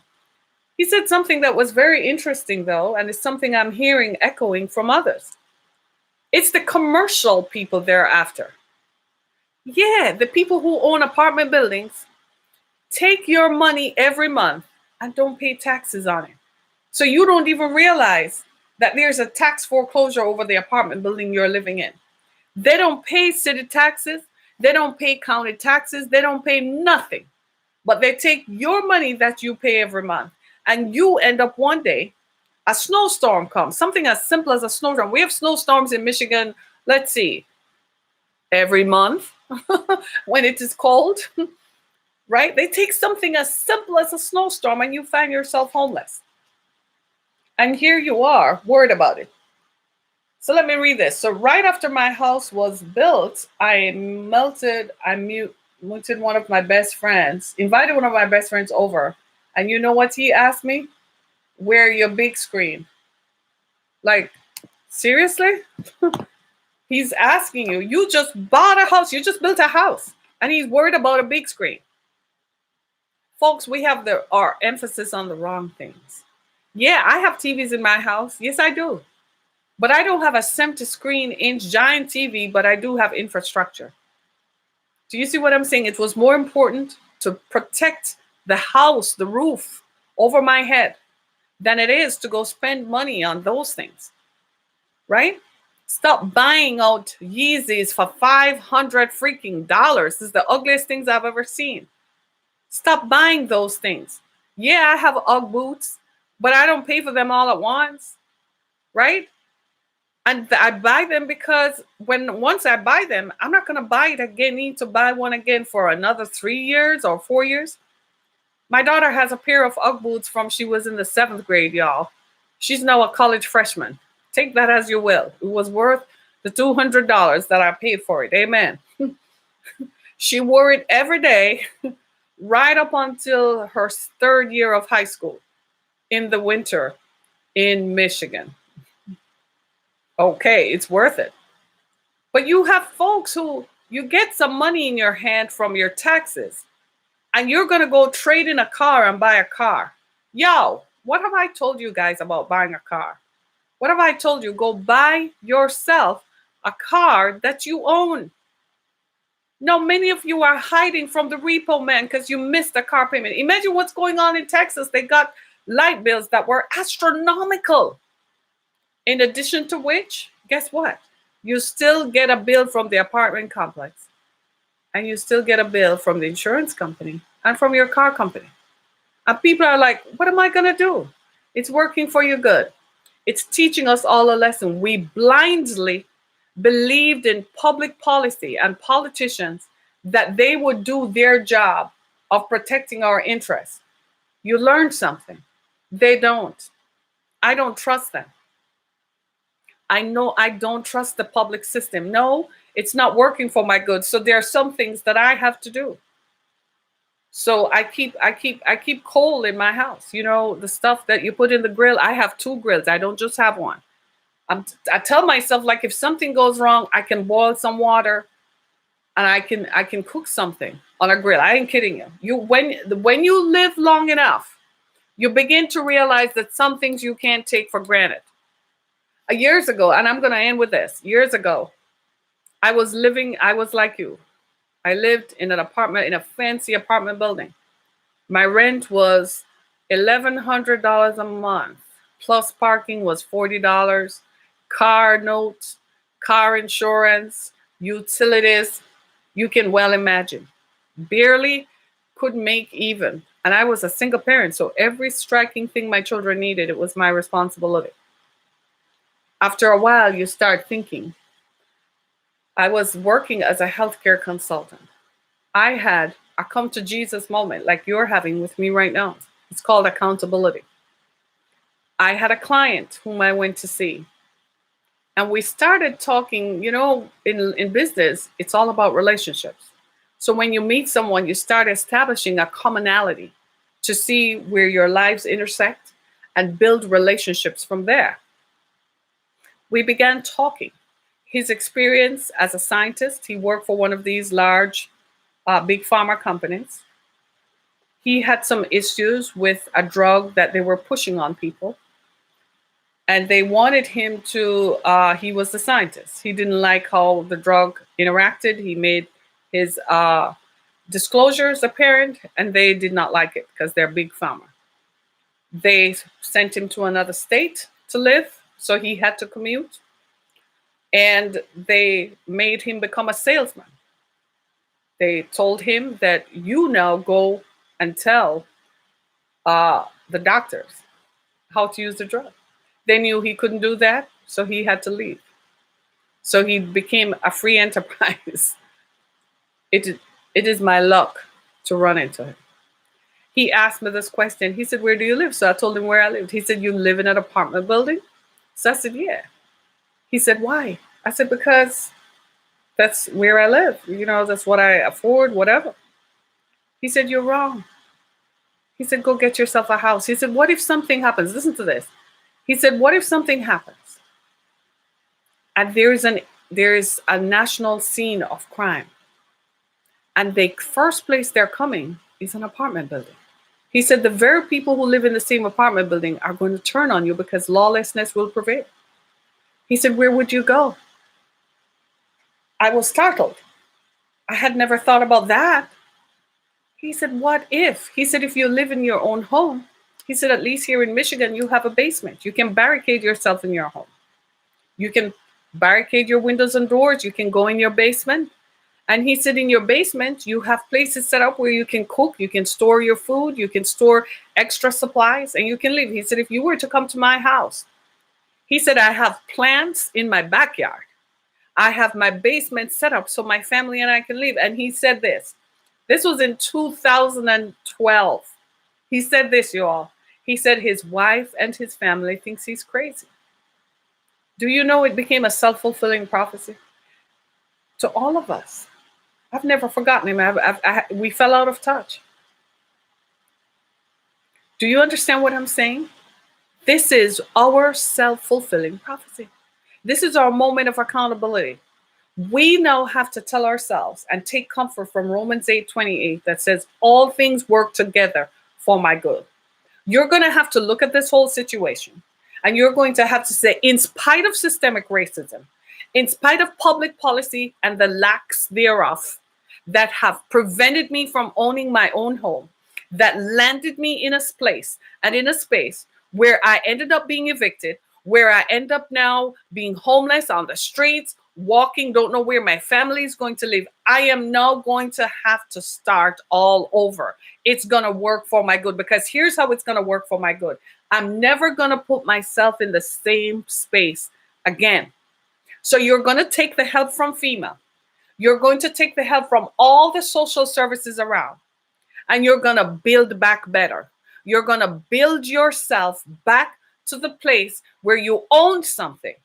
He said something that was very interesting, though, and it's something I'm hearing echoing from others. It's the commercial people they're after. Yeah, the people who own apartment buildings take your money every month and don't pay taxes on it. So you don't even realize that there's a tax foreclosure over the apartment building you're living in. They don't pay city taxes. They don't pay county taxes. They don't pay nothing. But they take your money that you pay every month. And you end up one day, a snowstorm comes, something as simple as a snowstorm. We have snowstorms in Michigan, let's see, every month when it is cold, right? They take something as simple as a snowstorm and you find yourself homeless. And here you are, worried about it. So let me read this. So right after my house was built, muted one of my best friends, invited one of my best friends over. And you know what he asked me? Where your big screen? Like, seriously? He's asking you, you just bought a house, you just built a house, and he's worried about a big screen. Folks, we have our emphasis on the wrong things. Yeah, I have TVs in my house. Yes, I do. But I don't have a 70 screen inch giant TV, but I do have infrastructure. Do you see what I'm saying? It was more important to protect the house, the roof over my head, than it is to go spend money on those things, right? Stop buying out Yeezys for $500 freaking dollars. This is the ugliest things I've ever seen. Stop buying those things. Yeah, I have UGG boots, but I don't pay for them all at once, right? And I buy them because once I buy them, I'm not going to buy it again, need to buy one again for another 3 years or 4 years. My daughter has a pair of UGG boots from she was in the 7th grade, y'all. She's now a college freshman. Take that as you will. It was worth the $200 that I paid for it. Amen. She wore it every day right up until her 3rd year of high school in the winter in Michigan. Okay, it's worth it. But you have folks who you get some money in your hand from your taxes and you're going to go trade in a car and buy a car. Yo, what have I told you guys about buying a car? What have I told you? Go buy yourself a car that you own. No, many of you are hiding from the repo man because you missed a car payment. Imagine what's going on in Texas. They got light bills that were astronomical. In addition to which, guess what? You still get a bill from the apartment complex. And you still get a bill from the insurance company and from your car company. And people are like, what am I going to do? It's working for your good. It's teaching us all a lesson. We blindly believed in public policy and politicians that they would do their job of protecting our interests. You learned something. They don't. I don't trust them. I know I don't trust the public system. No, it's not working for my good. So there are some things that I have to do. So I keep coal in my house. You know, the stuff that you put in the grill. I have 2 grills. I don't just have one. I tell myself, like, if something goes wrong, I can boil some water and I can cook something on a grill. I ain't kidding you. When you live long enough, you begin to realize that some things you can't take for granted. Years ago, and I'm going to end with this. Years ago, I was like you. I lived in an apartment, in a fancy apartment building. My rent was $1,100 a month. Plus parking was $40. Car notes, car insurance, utilities. You can well imagine. Barely could make even. And I was a single parent. So every striking thing my children needed, it was my responsibility. After a while, you start thinking. I was working as a healthcare consultant. I had a come to Jesus moment like you're having with me right now. It's called accountability. I had a client whom I went to see. And we started talking, you know, in business, it's all about relationships. So when you meet someone, you start establishing a commonality to see where your lives intersect and build relationships from there. We began talking. His experience as a scientist, he worked for one of these large, big pharma companies. He had some issues with a drug that they were pushing on people. And they wanted him to, he was the scientist. He didn't like how the drug interacted. He made his disclosures apparent, and they did not like it because they're big pharma. They sent him to another state to live, so he had to commute. And they made him become a salesman. They told him that you now go and tell the doctors how to use the drug. They knew he couldn't do that, so he had to leave. So he became a free enterprise. It is my luck to run into him. He asked me this question. He said, "Where do you live?" So I told him where I lived. He said, "You live in an apartment building?" So I said, "Yeah." He said, "Why?" I said, "Because that's where I live. That's what I afford, whatever." He said, "You're wrong." He said, "Go get yourself a house." He said, "What if something happens?" Listen to this. He said, "What if something happens and there's a national scene of crime, and the first place they're coming is an apartment building?" He said, "The very people who live in the same apartment building are going to turn on you because lawlessness will prevail." He said, "Where would you go?" I was startled. I had never thought about that. He said, "What if?" He said, "If you live in your own home," he said, "at least here in Michigan, you have a basement. You can barricade yourself in your home. You can barricade your windows and doors. You can go in your basement." And he said, "In your basement, you have places set up where you can cook, you can store your food, you can store extra supplies, and you can live." He said, "If you were to come to my house," he said, "I have plants in my backyard. I have my basement set up so my family and I can live." And he said this. This was in 2012. He said this, y'all. He said his wife and his family thinks he's crazy. Do you know it became a self-fulfilling prophecy to all of us? I've never forgotten him. We fell out of touch. Do you understand what I'm saying? This is our self-fulfilling prophecy. This is our moment of accountability. We now have to tell ourselves and take comfort from Romans 8:28 that says, "All things work together for my good." You're going to have to look at this whole situation and you're going to have to say, in spite of systemic racism, in spite of public policy and the lacks thereof that have prevented me from owning my own home, that landed me in a place and in a space where I ended up being evicted, where I end up now being homeless on the streets, walking, don't know where my family is going to live. I am now going to have to start all over. It's going to work for my good, because here's how it's going to work for my good. I'm never going to put myself in the same space again. So you're going to take the help from FEMA. You're going to take the help from all the social services around, and you're going to build back better. You're going to build yourself back to the place where you own something.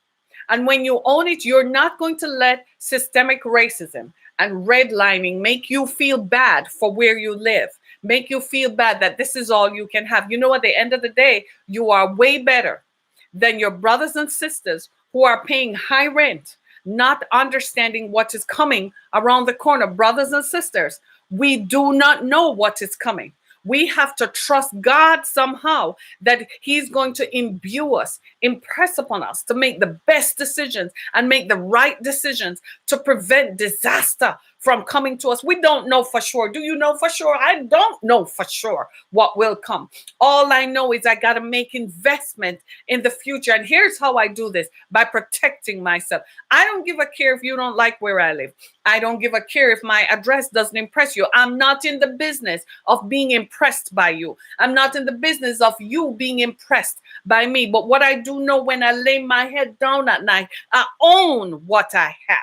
And when you own it, you're not going to let systemic racism and redlining make you feel bad for where you live, make you feel bad that this is all you can have. You know, at the end of the day, you are way better than your brothers and sisters who are paying high rent, not understanding what is coming around the corner. Brothers and sisters, we do not know what is coming. We have to trust God somehow that He's going to imbue us, impress upon us to make the best decisions and make the right decisions to prevent disaster from coming to us. We don't know for sure. Do you know for sure? I don't know for sure what will come. All I know is I got to make investment in the future. And here's how I do this: by protecting myself. I don't give a care if you don't like where I live. I don't give a care if my address doesn't impress you. I'm not in the business of being impressed by you. I'm not in the business of you being impressed by me. But what I do know, when I lay my head down at night, I own what I have.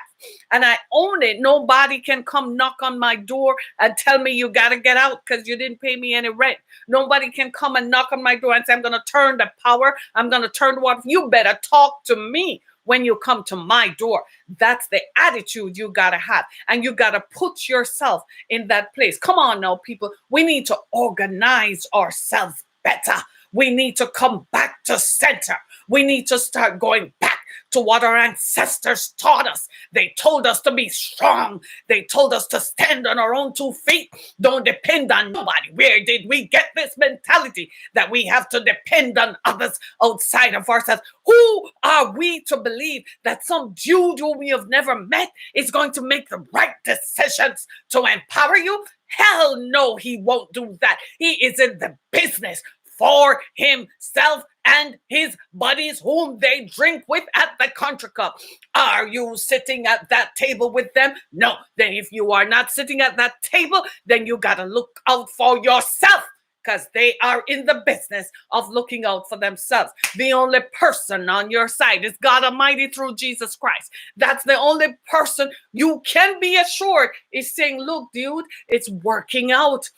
And I own it. Nobody can come knock on my door and tell me you got to get out because you didn't pay me any rent. Nobody can come and knock on my door and say, "I'm going to turn the power. I'm going to turn the water." You better talk to me when you come to my door. That's the attitude you got to have. And you got to put yourself in that place. Come on now, people. We need to organize ourselves better. We need to come back to center. We need to start going back to what our ancestors taught us. They told us to be strong. They told us to stand on our own 2 feet. Don't depend on nobody. Where did we get this mentality that we have to depend on others outside of ourselves? Who are we to believe that some dude who we have never met is going to make the right decisions to empower you? Hell no, he won't do that. He is in the business for himself and his buddies whom they drink with at the country club. Are you sitting at that table with them? No. Then if you are not sitting at that table, then you got to look out for yourself because they are in the business of looking out for themselves. The only person on your side is God Almighty through Jesus Christ. That's the only person you can be assured is saying, look, dude, it's working out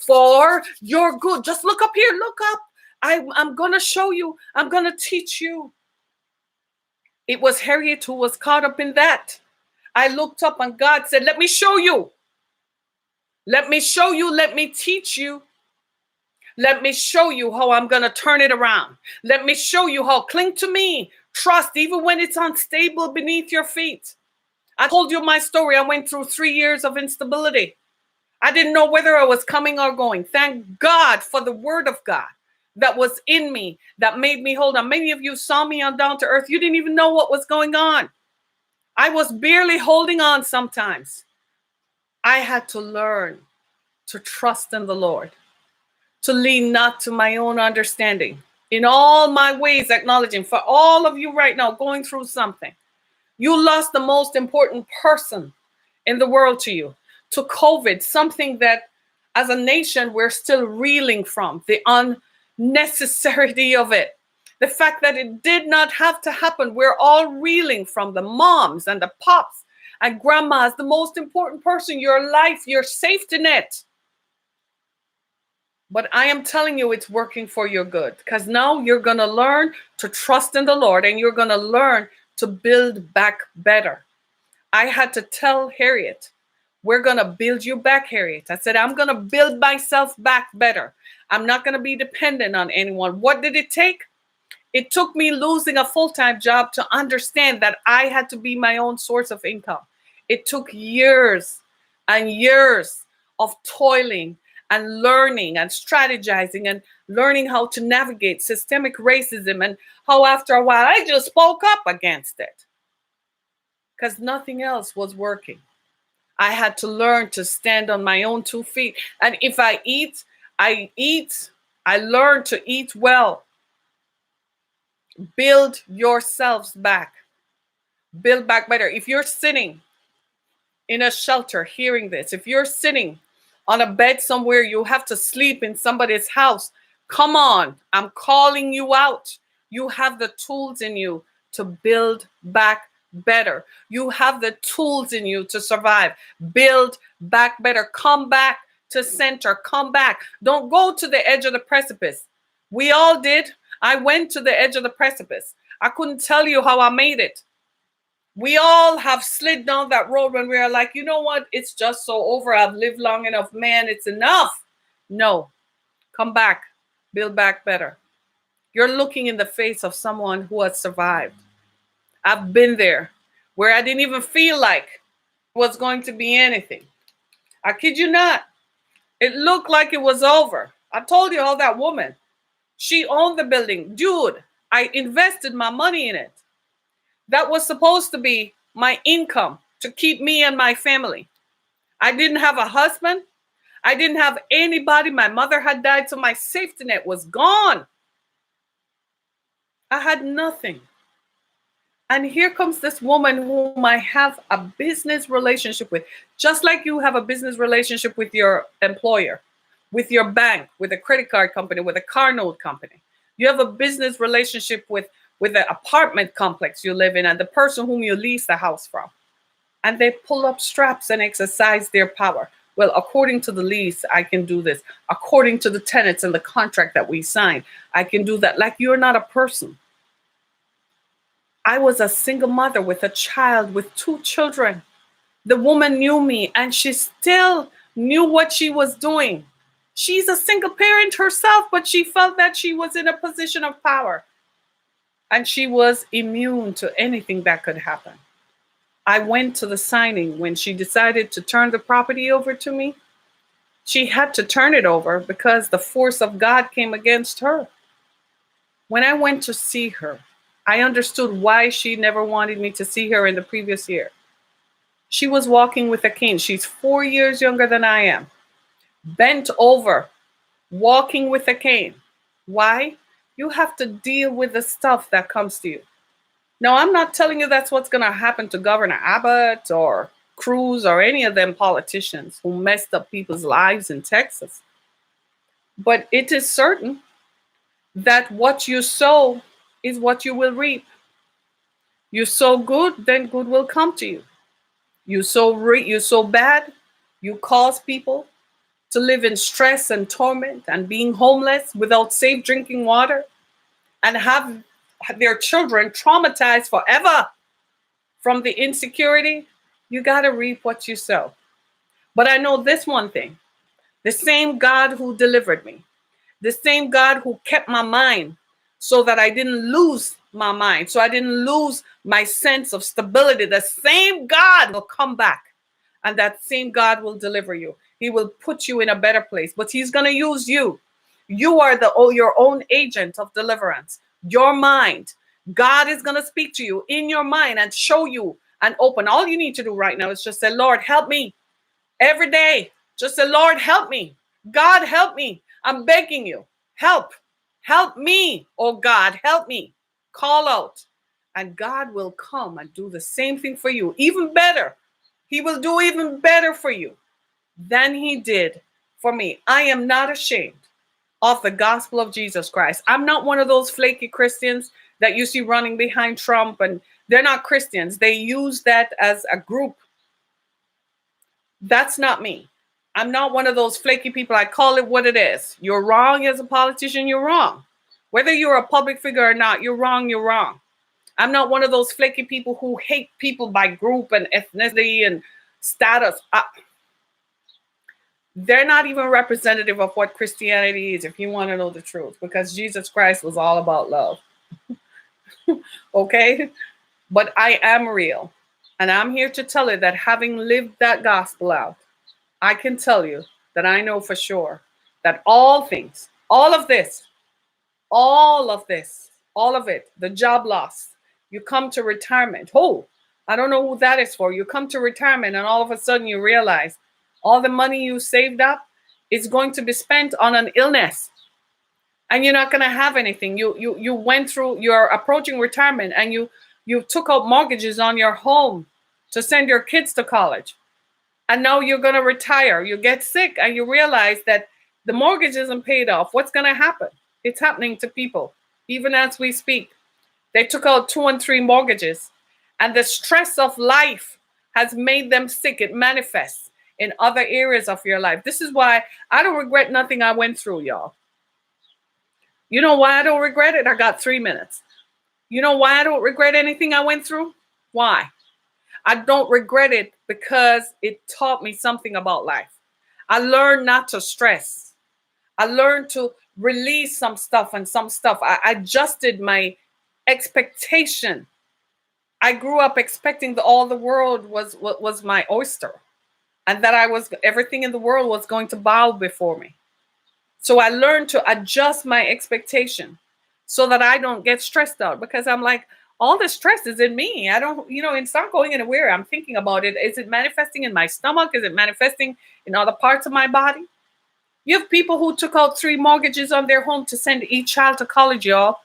for your good. Just look up here, look up. I'm going to show you. I'm going to teach you. It was Harriet who was caught up in that. I looked up and God said, let me show you. Let me show you. Let me teach you. Let me show you how I'm going to turn it around. Let me show you how. Cling to me. Trust even when it's unstable beneath your feet. I told you my story. I went through 3 years of instability. I didn't know whether I was coming or going. Thank God for the word of God that was in me, that made me hold on. Many of you saw me on Down to Earth. You didn't even know what was going on. I was barely holding on sometimes. I had to learn to trust in the Lord, to lean not to my own understanding. In all my ways, acknowledging. For all of you right now going through something, you lost the most important person in the world to you, to COVID, something that as a nation we're still reeling from, the unnecessity of it. The fact that it did not have to happen. We're all reeling from the moms and the pops and grandmas, the most important person, your life, your safety net. But I am telling you, it's working for your good, because now you're going to learn to trust in the Lord, and you're going to learn to build back better. I had to tell Harriet, we're going to build you back, Harriet. I said, I'm going to build myself back better. I'm not going to be dependent on anyone. What did it take? It took me losing a full-time job to understand that I had to be my own source of income. It took years and years of toiling and learning and strategizing and learning how to navigate systemic racism, and how after a while I just spoke up against it because nothing else was working. I had to learn to stand on my own 2 feet. And if I eat, I eat. I learn to eat well. Build yourselves back. Build back better. If you're sitting in a shelter hearing this, if you're sitting on a bed somewhere, you have to sleep in somebody's house, come on, I'm calling you out. You have the tools in you to build back better. You have the tools in you to survive. Build back better. Come back to center. Come back. Don't go to the edge of the precipice. We all did. I went to the edge of the precipice. I couldn't tell you how I made it. We all have slid down that road when we are like, you know what? It's just so over. I've lived long enough. Man, it's enough. No, come back. Build back better. You're looking in the face of someone who has survived. I've been there where I didn't even feel like it was going to be anything. I kid you not. It looked like it was over. I told you how that woman, she owned the building. Dude, I invested my money in it. That was supposed to be my income to keep me and my family. I didn't have a husband. I didn't have anybody. My mother had died, so my safety net was gone. I had nothing. And here comes this woman whom I have a business relationship with, just like you have a business relationship with your employer, with your bank, with a credit card company, with a car note company. You have a business relationship with the apartment complex you live in and the person whom you lease the house from. And they pull up straps and exercise their power. Well, according to the lease, I can do this. According to the tenants and the contract that we signed, I can do that. Like, you're not a person. I was a single mother with a child, with 2 children. The woman knew me, and she still knew what she was doing. She's a single parent herself, but she felt that she was in a position of power. And she was immune to anything that could happen. I went to the signing when she decided to turn the property over to me. She had to turn it over because the force of God came against her. When I went to see her, I understood why she never wanted me to see her in the previous year. She was walking with a cane. She's 4 years younger than I am. Bent over, walking with a cane. Why? You have to deal with the stuff that comes to you. Now, I'm not telling you that's what's going to happen to Governor Abbott or Cruz or any of them politicians who messed up people's lives in Texas. But it is certain that what you sow is what you will reap. You sow good, then good will come to you. You sow bad, you cause people to live in stress and torment and being homeless without safe drinking water and have their children traumatized forever from the insecurity. You got to reap what you sow. But I know this one thing: the same God who delivered me, the same God who kept my mind so that I didn't lose my mind, so I didn't lose my sense of stability, the same God will come back, and that same God will deliver you. He will put you in a better place, but he's going to use you. You are your own agent of deliverance. Your mind. God is going to speak to you in your mind and show you and open. All you need to do right now is just say, Lord, help me. Every day, just say, Lord, help me. God, help me. I'm begging you. Help. Help me. Oh, God, help me. Call out. And God will come and do the same thing for you, even better. He will do even better for you than he did for me. I am not ashamed of the gospel of Jesus Christ. I'm not one of those flaky Christians that you see running behind Trump, and they're not Christians. They use that as a group. That's not me. I'm not one of those flaky people. I call it what it is. You're wrong as a politician, you're wrong. Whether you're a public figure or not, you're wrong, you're wrong. I'm not one of those flaky people who hate people by group and ethnicity and status. They're not even representative of what Christianity is, if you want to know the truth, because Jesus Christ was all about love. Okay? But I am real. And I'm here to tell you that having lived that gospel out, I can tell you that I know for sure that all things, all of this, all of it, the job loss, you come to retirement. Oh, I don't know who that is for. You come to retirement and all of a sudden you realize all the money you saved up is going to be spent on an illness. And you're not going to have anything. You went through, you're approaching retirement, and you took out mortgages on your home to send your kids to college. And now you're going to retire. You get sick and you realize that the mortgage isn't paid off. What's going to happen? It's happening to people, even as we speak. They took out 2 and 3 mortgages, and the stress of life has made them sick. It manifests in other areas of your life. This is why I don't regret nothing I went through, y'all. You know why I don't regret it? I got 3 minutes. You know why I don't regret anything I went through? Why? I don't regret it because it taught me something about life. I learned not to stress. I learned to release some stuff and some stuff. I adjusted my expectation. I grew up expecting that all the world was my oyster, and that everything in the world was going to bow before me. So I learned to adjust my expectation so that I don't get stressed out, because I'm like, all the stress is in me. I don't, it's not going anywhere. I'm thinking about it. Is it manifesting in my stomach? Is it manifesting in other parts of my body? You have people who took out 3 mortgages on their home to send each child to college, y'all.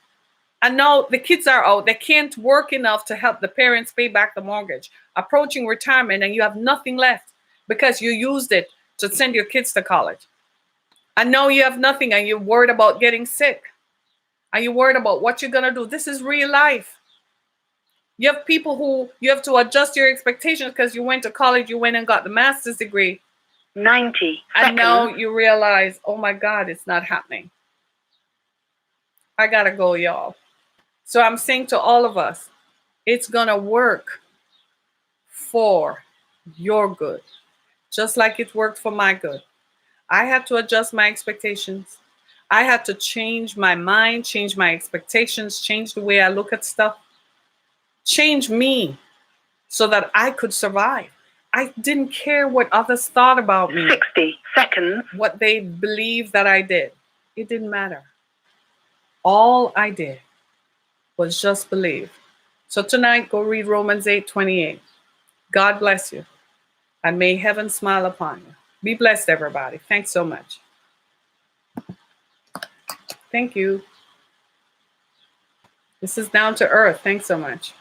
And now the kids are out. They can't work enough to help the parents pay back the mortgage. Approaching retirement, and you have nothing left because you used it to send your kids to college. And now you have nothing, and you're worried about getting sick. And you're worried about what you're going to do. This is real life. You have people who you have to adjust your expectations because you went to college, you went and got the master's degree. 90 seconds. And now you realize, oh my God, it's not happening. I got to go, y'all. So I'm saying to all of us, it's going to work for your good, just like it worked for my good. I had to adjust my expectations. I had to change my mind, change my expectations, change the way I look at stuff, change me so that I could survive. I didn't care what others thought about me. 60 seconds. What they believed that I did. It didn't matter. All I did was just believe. So tonight, go read Romans 8:28. God bless you. And may heaven smile upon you. Be blessed, everybody. Thanks so much. Thank you. This is Down to Earth. Thanks so much.